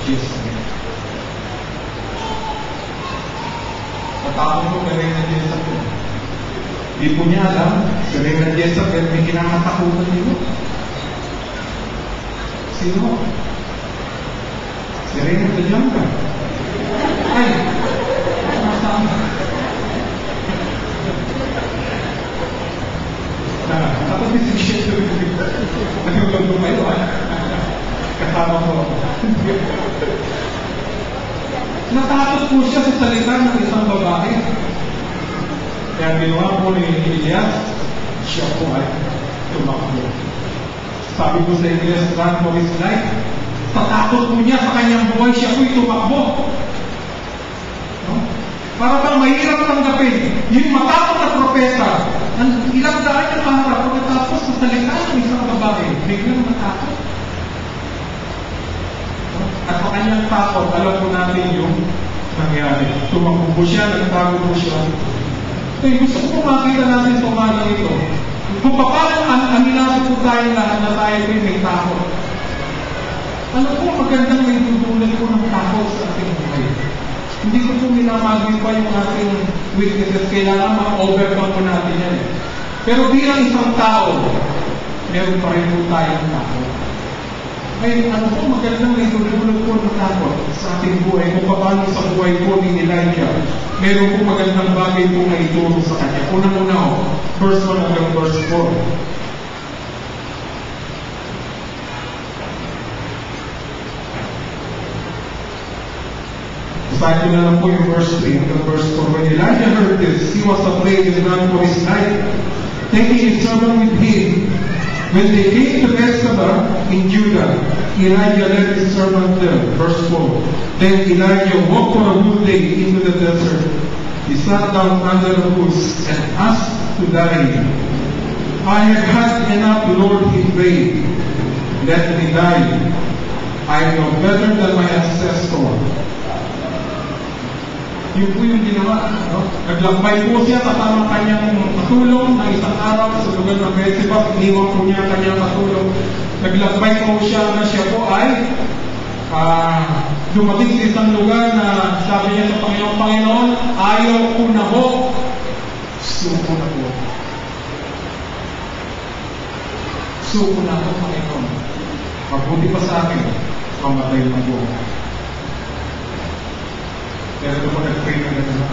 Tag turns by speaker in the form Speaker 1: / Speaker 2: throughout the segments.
Speaker 1: Jezebel. Matapos ko kay Reyna Jezebel. Di po niya alam, si Reyna Jezebel may kinakatakutan niyo. Sino? Si Reyna Jezebel. Ay! Masama. Tapos may sisyon ko rin. Nagulog mo kayo, kasama ko. Natakot po siya sa salita ng isang babae. Kaya ginawa po ni Elias, siya po ay tumakbo. Sabi ko sa Elias, run for his life. Sa takot po niya sa kanyang buhay, siya po'y tumakbo. No? Para bang mahirap tanggapin, yung matakot na propeta, ang ilang daan ng araw, pagkatapos sa salita ng isang babae, biglang matakot. At sa kanyang takot, alam po natin yung nangyari. Tumakbo po siya, nagtago po siya. Kaya gusto ko makita natin sa umagang ito. Kung paano aminado po tayo lahat na tayo may takot. Ano po magandang may tutulad po ng takot sa ating buhay. Hindi ko po minamagin pa yung ating weaknesses. Kailangan ma-overcome po natin yan. Pero bilang isang tao, meron pa rin po tayong takot. Ay, ano po magandang may tutulad po ng takot sa ating buhay. Kung paano sa buhay po ni Elijah, meron po magandang bagay po na ituro sa kanya. Unang-una, verse 1 hanggang verse 4. Basahin ko na lang po yung verse 3 hanggang verse 4. When Elijah heard this, he was afraid and ran for his life, taking his servant with him. When they came to Beersheba in Judah, Elijah led his servant there. Verse 4. Then Elijah walked for a whole day into the desert. He sat down under a bush and asked to die. I have had enough, Lord, he prayed. Let me die. I know better than my ancestor. Yun po yung ginawa. No? Naglakbay po siya kasama kanyang katulong ng isang araw sa lugar ng Beersheba. Iniwan po niya kanyang katulong. Naglakbay po siya na siya po ay dumating sa isang lugar na sabi niya sa Panginoon, ayaw ko na ho. Suko na po. Suko na po, Panginoon. Mabuti pa sa akin, mamatay na po. Pero ito po nag-pray na gano'n.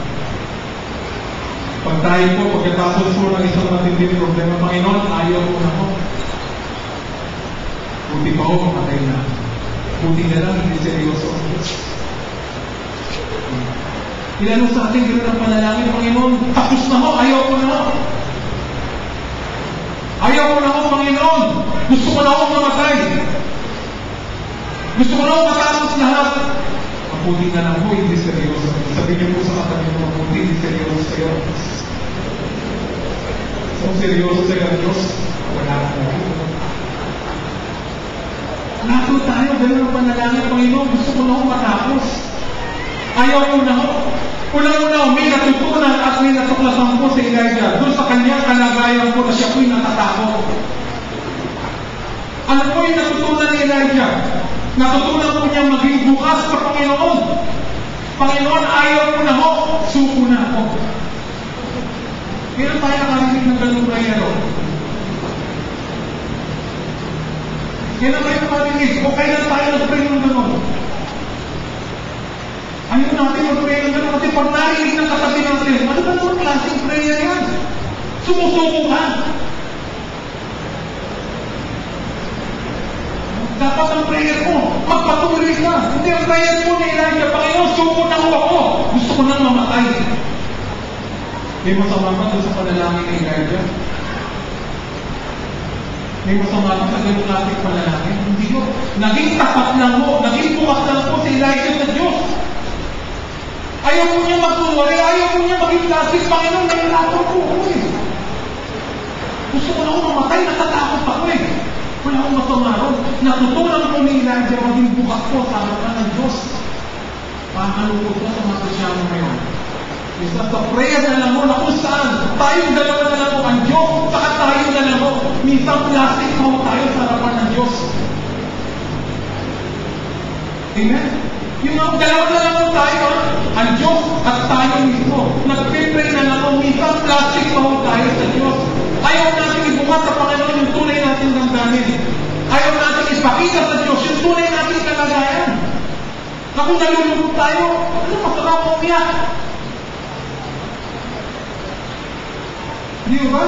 Speaker 1: Pag tayo po, pagkatapos po ng isang matinding problema, Panginoon, ayaw ko na po. Buti pa ho, mamatay na. Buti na lang, hindi seryoso ang Diyos. Ilan sa ating gano'n ang panalangin, Panginoon, tapos na ho, ayaw ko na ho. Ayaw ko na ho, Panginoon. Gusto ko na ho mamatay. Gusto ko na ho matapos lahat. Mabuti na lang po, hindi seryoso. Sabi niyo po sa katabi mo, mabuti, hindi seryoso sa'yo. Kung seryoso sa'yo ang Diyos, wala na po. Nato tayo, gano'n ang panalangin, Panginoon, gusto ko na ho matapos. Ayaw ko na ho. Unang-una, may natutunan at may natuklasan po sa Elijah. Doon sa kanyang kalagayan po na siya po'y natatakot. Ano po yung natutunan ni Elijah? Natutunan po niya maging bukas sa Panginoon. Panginoon, ayaw ko na ho. Suko na ako. Kailan tayo nakarinig ng ganung prayer? Kailan tayo nakarinig? O kailan tayo nag-pray ng ganun? Ayaw natin mag-pray ng ganun. Kasi pag narinig ng katabi natin, ano ba naman klaseng prayer yan? Sumusuko ka. Dapat ang prayer mo, magpatuloy ka. Hindi ang prayer mo ni Elijah, Panginoon, suko na ako. Gusto ko nang mamatay. May masama ba doon sa panalangin ni Elijah? May masama ba sa ganun natin panalangin? Hindi yun. Naging tapat lang mo, naging bukas lang po si Elijah sa Diyos. Ayaw mo niya magtunwari, ayaw mo niya maging plastic, Panginoon, nahirapan po ako eh. Gusto ko na ako mamatay, natatakot ako eh. Wala akong masama ron. Natutunan ko ni Elijah maging bukas po sa harapan ng Diyos. Pakalungkot ko sa mga Krisyano ngayon. Isa sa prayer na lang mo na kung saan tayong dalawa na lang mo ang Diyos, saka tayo na lang mo. Minsan plastic mo tayo sa harapan ng Diyos. Amen? Yung mga dalawa na lang tayo, ang Diyos at tayo mismo. Nag-pray na lang ako, minsan plastic pa ho tayo sa Diyos. Ayaw natin ibukas sa Panginoon yung tunay natin damdamin. Ayaw natin ipakita sa Diyos yung tunay natin kalagayan. Kung nalulungkot tayo, ano masarap mo umiyak? Di ba?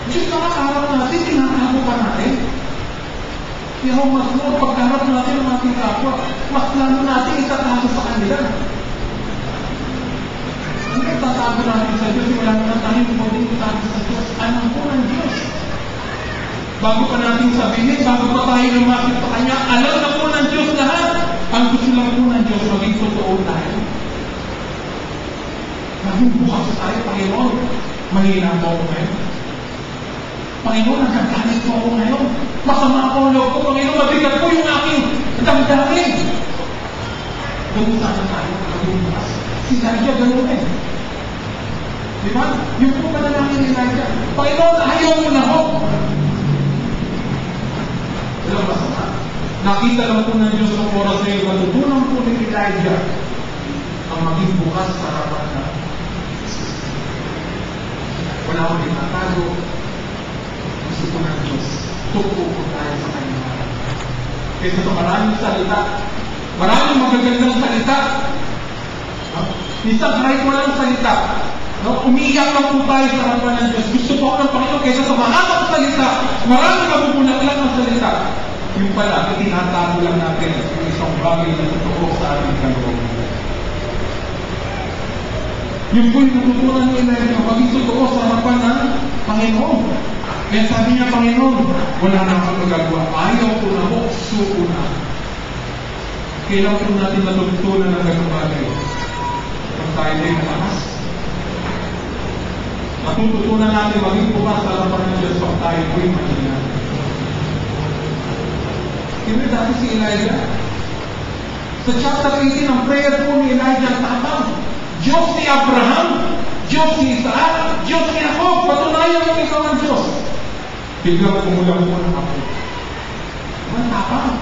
Speaker 1: Diyos nakakaharap natin, tinatago pa natin. Kaya mas more, pagkaharap natin ng ating kapwa, mas lalo natin itatago sa kanila. Ang itatago natin sa Diyos, wala na tayo pwedeng itago sa Diyos. Alam po ng Diyos. Bago pa natin sabihin, bago pa tayo lumakit sa Kanya, alam na po ng Diyos lahat. Ang gusto lang po ng Diyos, maging totoo tayo. Maging bukas tayo, Panginoon. Mahina po ako ngayon. Panginoon, nagkagalit po ako ngayon. Masama ako ang loob ko, Panginoon. Mabigat po yung aking damdamin. Ganun sana tayo, maging bukas. Si Elijah, ganun eh. Di ba? Yung po pa na namin ni Elijah. Panginoon, ayaw mo na ako. Walang masama. Nakita lang po ng Diyos ng oras na yung matutunan po ni Elijah ang maging bukas sa harapan na wala akong itatago. Gusto po ng Diyos. Tupo po tayo sa Kanya. Kaysa sa maraming salita, maraming magagandang salita. Minsan kahit walang salita, umiiyak lang po tayo sa harapan ng Diyos. Gusto po ng Panginoon kaysa sa mahabang salita, maraming mabubulak lang ng salita. Yung pala, tinatago lang natin yung isang bagay na totoo sa ating kalooban. Yung po yung natutunan ni Elijah, maging totoo sa harapan ng Panginoon. Kaya sabi niya, Panginoon, wala na akong magagawa. Ayaw ko na ho, suko na. Kailangan po natin natutunan ng ganung bagay. Kung tayo ay malakas, matututunan natin maging bukas sa harapan ng Diyos pag tayo po'y mahina. Hindi dati si Elijah. Sa chapter 18, ang prayer po ni Elijah tapang. Diyos ni Abraham, Diyos ni Isaac, Diyos ni Jacob, patunayan mo ikaw ang Diyos. Biglang kumulang po ng ako. Ang tapang.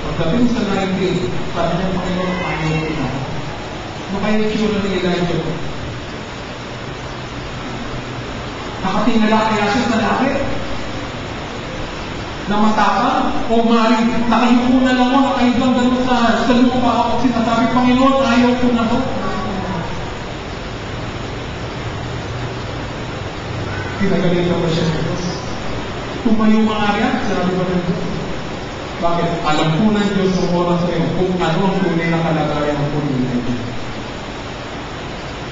Speaker 1: Pagdating sa 19, sabi niya, Panginoon, ayaw ko na. Ano kaya yung tsura ni Elijah? Nakatingala kaya siya sa langit? Na matapang? O maaaring nakayuko na lang mo, nakayuko ganun sa lupa ako sinasabi, Panginoon, ayaw ko na ho. Pinagalitan ba siya sa Diyos? Tumayo mga yan, sinabi ba ng Diyos? Bakit? Alam po ng Diyos ang oras na yun kung ano ang tunay na kalagayan ng puno nito.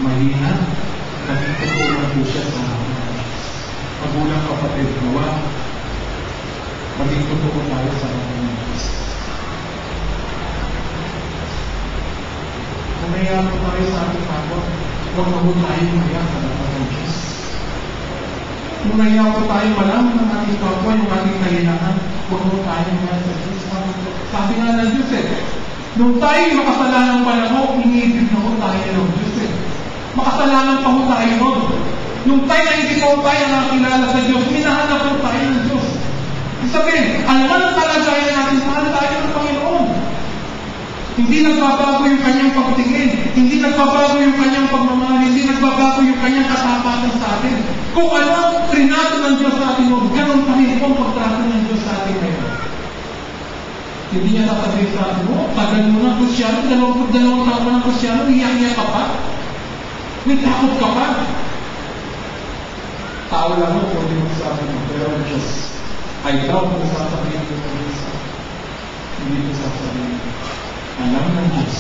Speaker 1: Mahina, nagtutulong po siya sa magulang kapatid nawa. Maging totoo tayo sa mga Diyos. Kung mayroon po tayo sa ating kapwa, huwag na po tayo mayak sa mga Diyos. Kung mayroon po tayo malaman ng ating kapwa, yung ating kahinaan, huwag po tayo mayak sa Diyos. Sabi nga ng Diyos nung tayo makasalanan pa lang ako, iniibig na po tayo ng Diyos Makasalanan pa po tayo nun. Nung tayo na hindi po tayo nakakilala sa Diyos, minahanap po tayo ng Diyos. Sabihin, alaman ang kalagayan natin, mahal tayo ng Panginoon. Hindi nagbabago yung kanyang pagtingin, hindi nagbabago yung kanyang pagmamahal, hindi nagbabago yung kanyang katapatan sa atin. Kung ano ang trinato ng Diyos sa atin, ganoon pa rin po ang pagtrato ng Diyos sa atin ngayon. Hindi niya sasabihin sa atin, tagal mo ng Kristyano, dalawang taon mo ng Kristyano, iyak-iyak ka pa? May takot ka pa? Tao lang mo kung hindi magsasabi mo, pero ang Diyos, ay daw kung sasabihin ko ng Diyos, hindi ko sasabihin. Alam ng Diyos,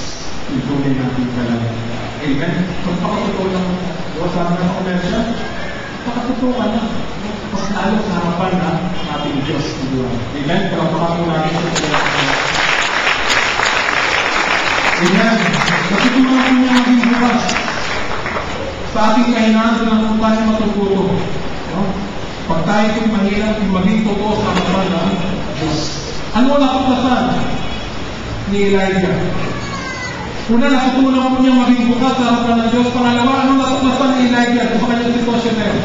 Speaker 1: ito ay natin kalagayan. Amen? Magpakatotoo lang mo. Diba sabi ng komensya? Magpakatotoo ka na. Mas lalo sa harapan na ating Diyos. Amen? Palapakatong natin sa Diyos. Amen? Natutunan ko niya maging bukas. Sa ating kahinaan na kung tayo matututo. Pag tayo kung mahirap, maging totoo sa harapan ng Diyos. Ano ang natuklasan ni Elijah? Una, natutunan po niya maging bukas sa harapan ng Diyos. Pangalawa, ano natuklasan ni Elijah sa kanyang sitwasyon na yun?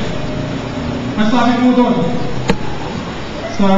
Speaker 1: Ang sabi po doon, sa